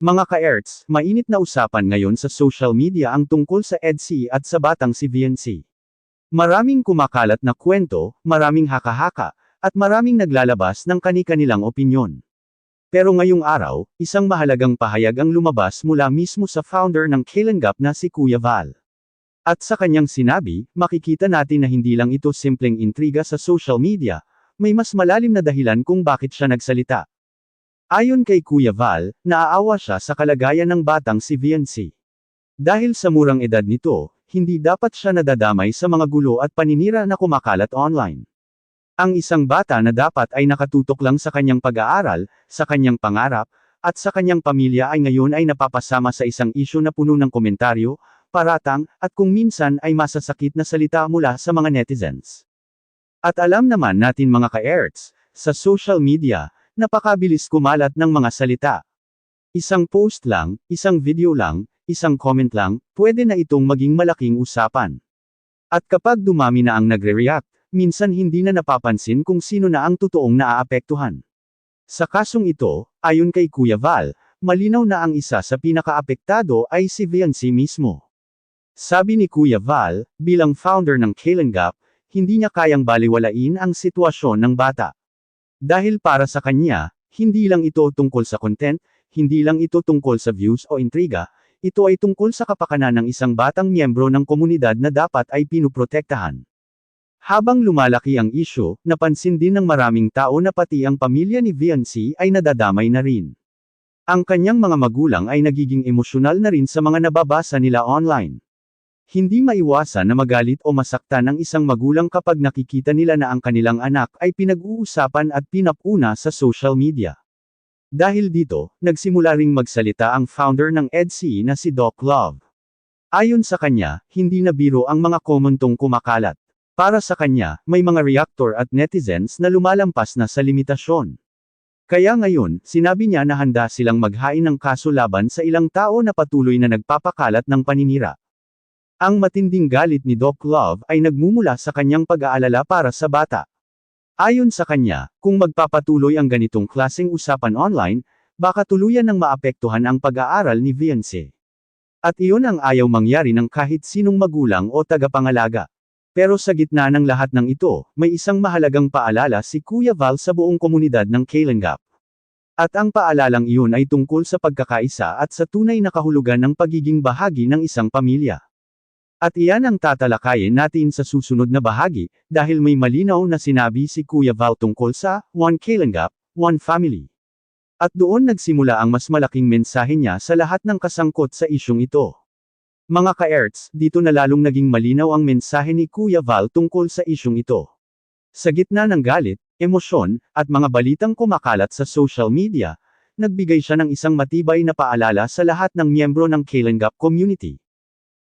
Mga ka-Erts, mainit na usapan ngayon sa social media ang tungkol sa EDSI at sa batang si VNC. Maraming kumakalat na kwento, maraming haka-haka, at maraming naglalabas ng kani-kanilang opinyon. Pero ngayong araw, isang mahalagang pahayag ang lumabas mula mismo sa founder ng Kalinga na si Kuya Val. At sa kanyang sinabi, makikita natin na hindi lang ito simpleng intriga sa social media, may mas malalim na dahilan kung bakit siya nagsalita. Ayon kay Kuya Val, naaawa siya sa kalagayan ng batang si VNC. Dahil sa murang edad nito, hindi dapat siya nadadamay sa mga gulo at paninira na kumakalat online. Ang isang bata na dapat ay nakatutok lang sa kanyang pag-aaral, sa kanyang pangarap, at sa kanyang pamilya ay ngayon ay napapasama sa isang isyu na puno ng komentaryo, paratang, at kung minsan ay masasakit na salita mula sa mga netizens. At alam naman natin mga ka-Erts, sa social media, napakabilis kumalat ng mga salita. Isang post lang, isang video lang, isang comment lang, pwede na itong maging malaking usapan. At kapag dumami na ang nagre-react, minsan hindi na napapansin kung sino na ang totoong naaapektuhan. Sa kasong ito, ayon kay Kuya Val, malinaw na ang isa sa pinakaapektado ay si VNC mismo. Sabi ni Kuya Val, bilang founder ng Kalinga, hindi niya kayang baliwalain ang sitwasyon ng bata. Dahil para sa kanya, hindi lang ito tungkol sa content, hindi lang ito tungkol sa views o intriga, ito ay tungkol sa kapakanan ng isang batang miyembro ng komunidad na dapat ay pinuprotektahan. Habang lumalaki ang isyu, napansin din ng maraming tao na pati ang pamilya ni VNC ay nadadamay na rin. Ang kanyang mga magulang ay nagiging emosyonal na rin sa mga nababasa nila online. Hindi maiwasan na magalit o masaktan ang isang magulang kapag nakikita nila na ang kanilang anak ay pinag-uusapan at pinapuna sa social media. Dahil dito, nagsimula ring magsalita ang founder ng EDSI na si Doc Love. Ayon sa kanya, hindi na biro ang mga komentong kumakalat. Para sa kanya, may mga reactor at netizens na lumalampas na sa limitasyon. Kaya ngayon, sinabi niya na handa silang maghain ng kaso laban sa ilang tao na patuloy na nagpapakalat ng paninira. Ang matinding galit ni Doc Love ay nagmumula sa kanyang pag-aalala para sa bata. Ayon sa kanya, kung magpapatuloy ang ganitong klaseng usapan online, baka tuluyan ng maapektuhan ang pag-aaral ni VNC. At iyon ang ayaw mangyari ng kahit sinong magulang o tagapangalaga. Pero sa gitna ng lahat ng ito, may isang mahalagang paalala si Kuya Val sa buong komunidad ng Kalinga. At ang paalalang iyon ay tungkol sa pagkakaisa at sa tunay na kahulugan ng pagiging bahagi ng isang pamilya. At iyan ang tatalakayin natin sa susunod na bahagi, dahil may malinaw na sinabi si Kuya Val tungkol sa One Kalinga, One Family. At doon nagsimula ang mas malaking mensahe niya sa lahat ng kasangkot sa isyung ito. Mga ka-Erts, dito na lalong naging malinaw ang mensahe ni Kuya Val tungkol sa isyung ito. Sa gitna ng galit, emosyon, at mga balitang kumakalat sa social media, nagbigay siya ng isang matibay na paalala sa lahat ng miyembro ng Kalinga community.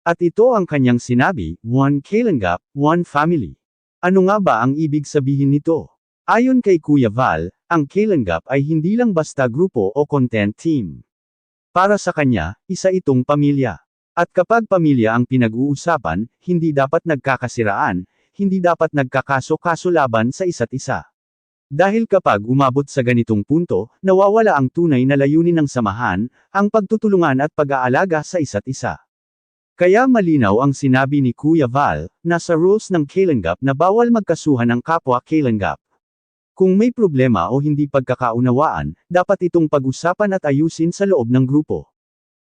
At ito ang kanyang sinabi, One Kalinga, One Family. Ano nga ba ang ibig sabihin nito? Ayon kay Kuya Val, ang Kalinga ay hindi lang basta grupo o content team. Para sa kanya, isa itong pamilya. At kapag pamilya ang pinag-uusapan, hindi dapat nagkakasiraan, hindi dapat nagkakaso-kaso laban sa isa't isa. Dahil kapag umabot sa ganitong punto, nawawala ang tunay na layunin ng samahan, ang pagtutulungan at pag-aalaga sa isa't isa. Kaya malinaw ang sinabi ni Kuya Val, na sa rules ng Kalinga na bawal magkasuhan ng kapwa Kalinga. Kung may problema o hindi pagkakaunawaan, dapat itong pag-usapan at ayusin sa loob ng grupo.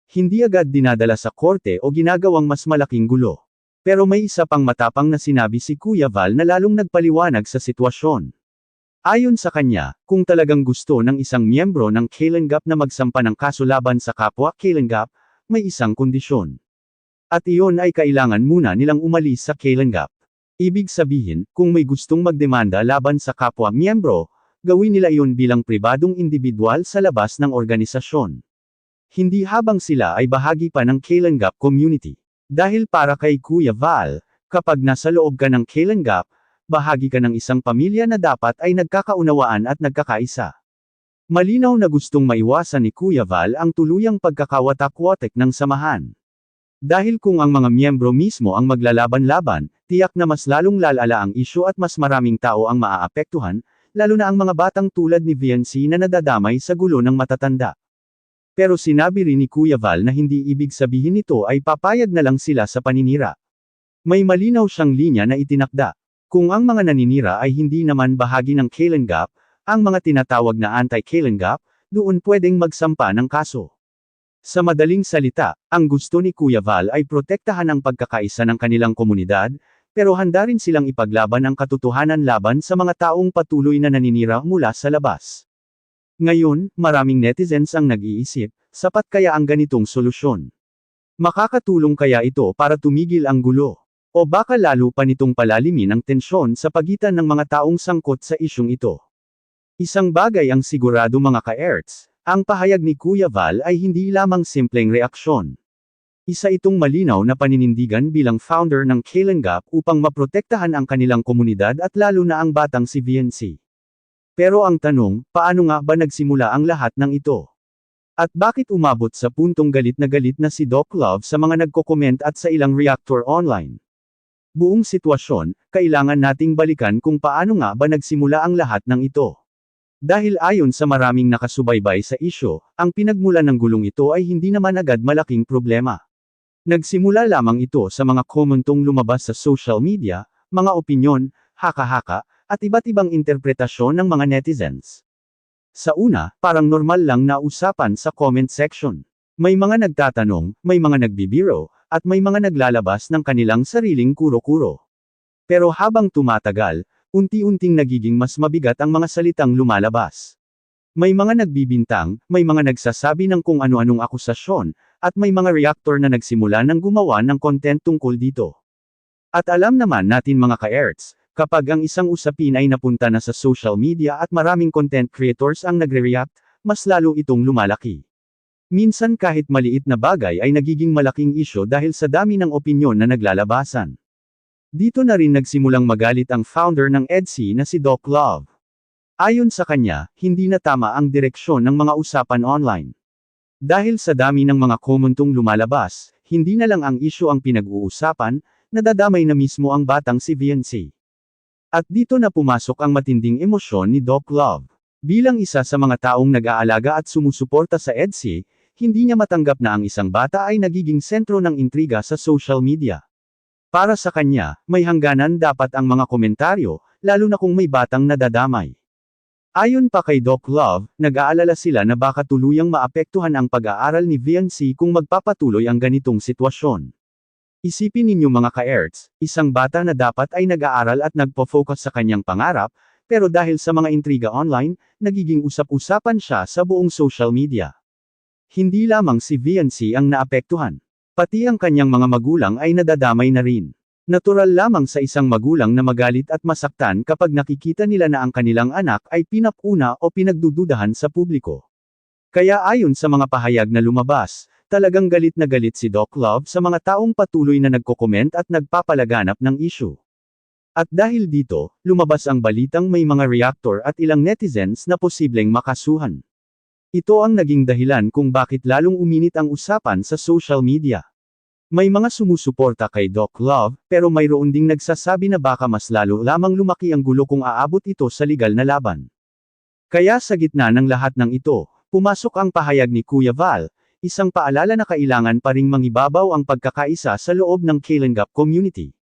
Hindi agad dinadala sa korte o ginagawang mas malaking gulo. Pero may isa pang matapang na sinabi si Kuya Val na lalong nagpaliwanag sa sitwasyon. Ayon sa kanya, kung talagang gusto ng isang miyembro ng Kalinga na magsampa ng kaso laban sa kapwa Kalinga, may isang kondisyon. At iyon ay kailangan muna nilang umalis sa Kalinga. Ibig sabihin, kung may gustong magdemanda laban sa kapwa miyembro, gawin nila iyon bilang pribadong individual sa labas ng organisasyon. Hindi habang sila ay bahagi pa ng Kalinga community. Dahil para kay Kuya Val, kapag nasa loob ka ng Kalinga, bahagi ka ng isang pamilya na dapat ay nagkakaunawaan at nagkakaisa. Malinaw na gustong maiwasan ni Kuya Val ang tuluyang pagkakawatak-watek ng samahan. Dahil kung ang mga miyembro mismo ang maglalaban-laban, tiyak na mas lalong lalala ang isyu at mas maraming tao ang maaapektuhan, lalo na ang mga batang tulad ni VNC na nadadamay sa gulo ng matatanda. Pero sinabi rin ni Kuya Val na hindi ibig sabihin nito ay papayag na lang sila sa paninira. May malinaw siyang linya na itinakda. Kung ang mga naninira ay hindi naman bahagi ng Kalenggap, ang mga tinatawag na anti-Kalenggap, doon pwedeng magsampa ng kaso. Sa madaling salita, ang gusto ni Kuya Val ay protektahan ang pagkakaisa ng kanilang komunidad, pero handa rin silang ipaglaban ang katotohanan laban sa mga taong patuloy na naninira mula sa labas. Ngayon, maraming netizens ang nag-iisip, sapat kaya ang ganitong solusyon? Makakatulong kaya ito para tumigil ang gulo? O baka lalo pa nitong palalimin ang tensyon sa pagitan ng mga taong sangkot sa isyung ito? Isang bagay ang sigurado mga ka-Erts, ang pahayag ni Kuya Val ay hindi lamang simpleng reaksyon. Isa itong malinaw na paninindigan bilang founder ng Kalenggap upang maprotektahan ang kanilang komunidad at lalo na ang batang si VNC. Pero ang tanong, paano nga ba nagsimula ang lahat ng ito? At bakit umabot sa puntong galit na si Doc Love sa mga nagko-comment at sa ilang reactor online? Buong sitwasyon, kailangan nating balikan kung paano nga ba nagsimula ang lahat ng ito. Dahil ayon sa maraming nakasubaybay sa isyo, ang pinagmulan ng gulong ito ay hindi naman agad malaking problema. Nagsimula lamang ito sa mga komentong lumabas sa social media, mga opinyon, haka-haka, at iba't ibang interpretasyon ng mga netizens. Sa una, parang normal lang na usapan sa comment section. May mga nagtatanong, may mga nagbibiro, at may mga naglalabas ng kanilang sariling kuro-kuro. Pero habang tumatagal, unti-unting nagiging mas mabigat ang mga salitang lumalabas. May mga nagbibintang, may mga nagsasabi ng kung ano-anong akusasyon, at may mga reactor na nagsimula ng gumawa ng content tungkol dito. At alam naman natin mga ka-Erts, kapag ang isang usapin ay napunta na sa social media at maraming content creators ang nagre-react, mas lalo itong lumalaki. Minsan kahit maliit na bagay ay nagiging malaking isyo dahil sa dami ng opinyon na naglalabasan. Dito na rin nagsimulang magalit ang founder ng EDSI na si Doc Love. Ayon sa kanya, hindi na tama ang direksyon ng mga usapan online. Dahil sa dami ng mga komentong lumalabas, hindi na lang ang isyo ang pinag-uusapan, nadadamay na mismo ang batang si VNC. At dito na pumasok ang matinding emosyon ni Doc Love. Bilang isa sa mga taong nag-aalaga at sumusuporta sa EDSI, hindi niya matanggap na ang isang bata ay nagiging sentro ng intriga sa social media. Para sa kanya, may hangganan dapat ang mga komentaryo, lalo na kung may batang nadadamay. Ayon pa kay Doc Love, nag-aalala sila na baka tuluyang maapektuhan ang pag-aaral ni VNC kung magpapatuloy ang ganitong sitwasyon. Isipin ninyo mga ka-Erts, isang bata na dapat ay nag-aaral at nagpo-focus sa kanyang pangarap, pero dahil sa mga intriga online, nagiging usap-usapan siya sa buong social media. Hindi lamang si VNC ang naapektuhan. Pati ang kanyang mga magulang ay nadadamay na rin. Natural lamang sa isang magulang na magalit at masaktan kapag nakikita nila na ang kanilang anak ay pinapuna o pinagdududahan sa publiko. Kaya ayon sa mga pahayag na lumabas, talagang galit na galit si Doc Love sa mga taong patuloy na nagko-comment at nagpapalaganap ng issue. At dahil dito, lumabas ang balitang may mga reactor at ilang netizens na posibleng makasuhan. Ito ang naging dahilan kung bakit lalong uminit ang usapan sa social media. May mga sumusuporta kay Doc Love, pero mayroon ding nagsasabi na baka mas lalo lamang lumaki ang gulo kung aabot ito sa legal na laban. Kaya sa gitna ng lahat ng ito, pumasok ang pahayag ni Kuya Val, isang paalala na kailangan pa ring mangibabaw ang pagkakaisa sa loob ng Kalenggap community.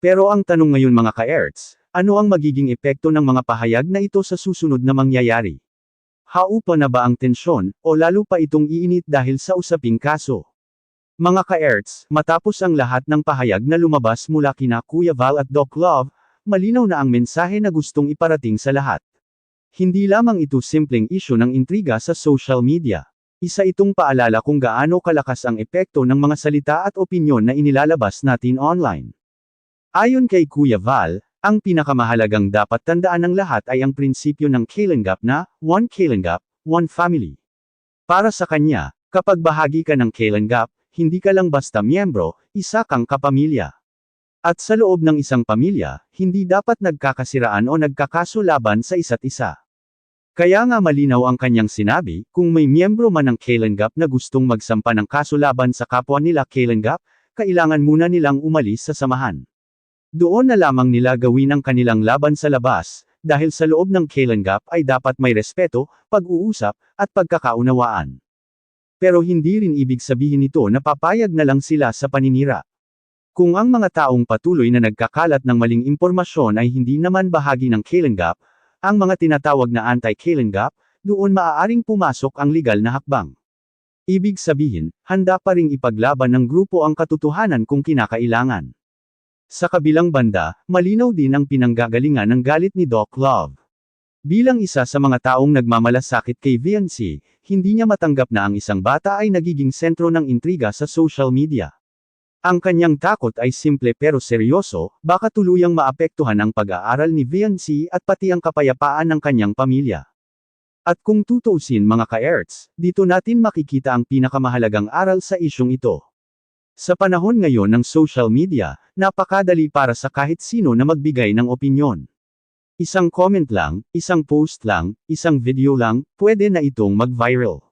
Pero ang tanong ngayon mga ka-Erts, ano ang magiging epekto ng mga pahayag na ito sa susunod na mangyayari? Haupa na ba ang tensyon, o lalo pa itong iinit dahil sa usaping kaso? Mga ka-Erts, matapos ang lahat ng pahayag na lumabas mula kina Kuya Val at Doc Love, malinaw na ang mensahe na gustong iparating sa lahat. Hindi lamang ito simpleng isyu ng intriga sa social media. Isa itong paalala kung gaano kalakas ang epekto ng mga salita at opinyon na inilalabas natin online. Ayon kay Kuya Val, ang pinakamahalagang dapat tandaan ng lahat ay ang prinsipyo ng Kalenggap na, One Kalenggap, One Family. Para sa kanya, kapag bahagi ka ng Kalenggap, hindi ka lang basta miyembro, isa kang kapamilya. At sa loob ng isang pamilya, hindi dapat nagkakasiraan o nagkakaso laban sa isa't isa. Kaya nga malinaw ang kanyang sinabi, kung may miyembro man ng Kalenggap na gustong magsampa ng kaso laban sa kapwa nila Kalenggap, kailangan muna nilang umalis sa samahan. Doon na lamang nila gawin ang kanilang laban sa labas, dahil sa loob ng Kalenggap ay dapat may respeto, pag-uusap, at pagkakaunawaan. Pero hindi rin ibig sabihin nito na papayag na lang sila sa paninira. Kung ang mga taong patuloy na nagkakalat ng maling impormasyon ay hindi naman bahagi ng Kalenggap, ang mga tinatawag na anti-Kalenggap, doon maaaring pumasok ang legal na hakbang. Ibig sabihin, handa pa ring ipaglaban ng grupo ang katotohanan kung kinakailangan. Sa kabilang banda, malinaw din ang pinanggagalingan ng galit ni Doc Love. Bilang isa sa mga taong nagmamalasakit kay VNC, hindi niya matanggap na ang isang bata ay nagiging sentro ng intriga sa social media. Ang kanyang takot ay simple pero seryoso, baka tuluyang maapektuhan ang pag-aaral ni VNC at pati ang kapayapaan ng kanyang pamilya. At kung tutuusin mga ka-Erts, dito natin makikita ang pinakamahalagang aral sa isyong ito. Sa panahon ngayon ng social media, napakadali para sa kahit sino na magbigay ng opinyon. Isang comment lang, isang post lang, isang video lang, pwede na itong mag-viral.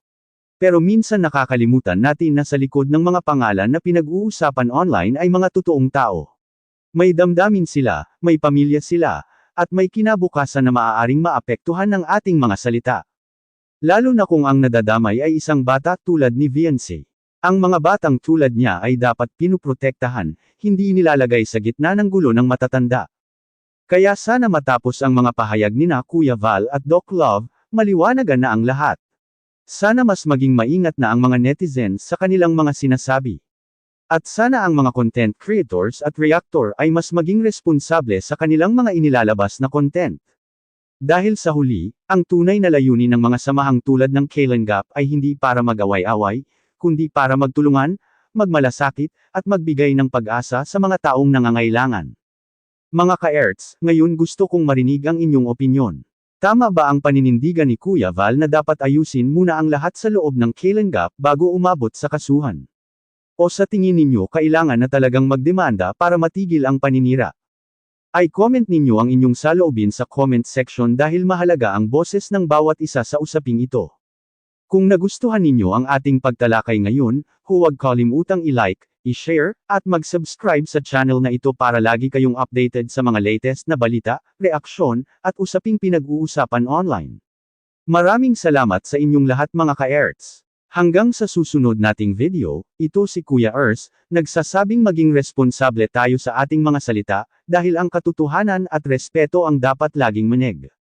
Pero minsan nakakalimutan natin na sa likod ng mga pangalan na pinag-uusapan online ay mga totoong tao. May damdamin sila, may pamilya sila, at may kinabukasan na maaaring maapektuhan ng ating mga salita. Lalo na kung ang nadadamay ay isang bata tulad ni VNC. Ang mga batang tulad niya ay dapat pinuprotektahan, hindi nilalagay sa gitna ng gulo ng matatanda. Kaya sana matapos ang mga pahayag nina Kuya Val at Doc Love, maliwanagan na ang lahat. Sana mas maging maingat na ang mga netizens sa kanilang mga sinasabi. At sana ang mga content creators at reactor ay mas maging responsable sa kanilang mga inilalabas na content. Dahil sa huli, ang tunay na layunin ng mga samahang tulad ng Kalenggap ay hindi para mag-away-away, kundi para magtulungan, magmalasakit, at magbigay ng pag-asa sa mga taong nangangailangan. Mga ka-Erts, ngayon gusto kong marinig ang inyong opinyon. Tama ba ang paninindigan ni Kuya Val na dapat ayusin muna ang lahat sa loob ng Kalenggap bago umabot sa kasuhan? O sa tingin ninyo kailangan na talagang magdemanda para matigil ang paninira? I-comment ninyo ang inyong saloobin sa comment section dahil mahalaga ang boses ng bawat isa sa usaping ito. Kung nagustuhan ninyo ang ating pagtalakay ngayon, huwag kalimutang i-like, i-share, at mag-subscribe sa channel na ito para lagi kayong updated sa mga latest na balita, reaksyon, at usaping pinag-uusapan online. Maraming salamat sa inyong lahat mga ka-Erts. Hanggang sa susunod nating video, ito si Kuya Ers, nagsasabing maging responsable tayo sa ating mga salita, dahil ang katotohanan at respeto ang dapat laging maneg.